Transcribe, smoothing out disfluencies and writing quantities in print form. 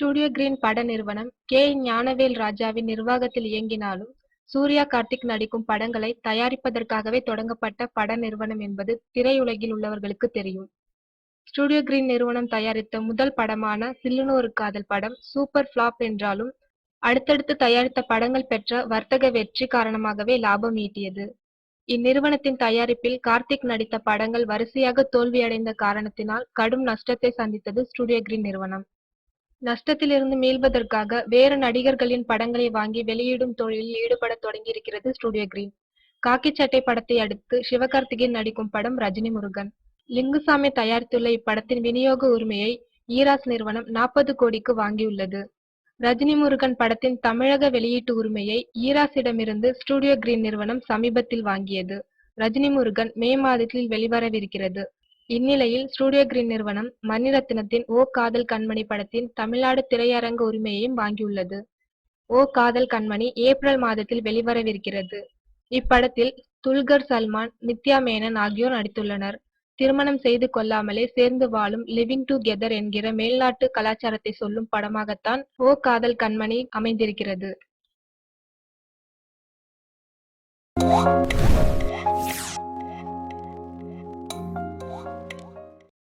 Studio green பட நிறுவனம் K. Gnanavel ராஜாவின் நிர்வாகத்தில் இயங்கினாலும், சூர்யா, கார்த்திக் நடிக்கும் படங்களை தயாரிப்பதற்காகவே தொடங்கப்பட்ட பட நிறுவனம் என்பது திரையுலகில் உள்ளவர்களுக்கு தெரியும். ஸ்டுடியோ கிரீன் நிறுவனம் தயாரித்த முதல் படமான சில்லுன்னு ஒரு காதல் படம் சூப்பர் ஃபிளாப் என்றாலும், அடுத்தடுத்து தயாரித்த படங்கள் பெற்ற வர்த்தக வெற்றி காரணமாகவே லாபம் ஈட்டியது. இந்நிறுவனத்தின் தயாரிப்பில் கார்த்திக் நடித்த படங்கள் வரிசையாக தோல்வியடைந்த காரணத்தினால் கடும் நஷ்டத்தை சந்தித்தது ஸ்டுடியோ கிரீன் நிறுவனம். நஷ்டத்திலிருந்து மீள்வதற்காக வேறு நடிகர்களின் படங்களை வாங்கி வெளியிடும் தொழிலில் ஈடுபடத் தொடங்கியிருக்கிறது ஸ்டுடியோ கிரீன். காக்கி சட்டை படத்தை அடுத்து சிவகார்த்திகேயன் நடிக்கும் படம் ரஜினி முருகன். லிங்குசாமி தயாரித்துள்ள இப்படத்தின் விநியோக உரிமையை ஈராஸ் நிறுவனம் 40 கோடிக்கு வாங்கியுள்ளது. ரஜினி முருகன் படத்தின் தமிழக வெளியீட்டு உரிமையை ஈராஸிடமிருந்து ஸ்டுடியோ கிரீன் நிறுவனம் சமீபத்தில் வாங்கியது. ரஜினி முருகன் மே மாதத்தில் வெளிவரவிருக்கிறது. இந்நிலையில் ஸ்டுடியோ கிரீன் நிறுவனம் மணிரத்னத்தின் ஓ காதல் கண்மணி படத்தின் தமிழ்நாடு திரையரங்க உரிமையையும் வாங்கியுள்ளது. ஓ காதல் கண்மணி ஏப்ரல் மாதத்தில் வெளிவரவிருக்கிறது. இப்படத்தில் துல்கர் சல்மான், நித்யா மேனன் ஆகியோர் நடித்துள்ளனர். திருமணம் செய்து கொள்ளாமலே சேர்ந்து வாழும் லிவிங் டுகெதர் என்கிற மேல்நாட்டு கலாச்சாரத்தை சொல்லும் படமாகத்தான் ஓ காதல் கண்மணி அமைந்திருக்கிறது.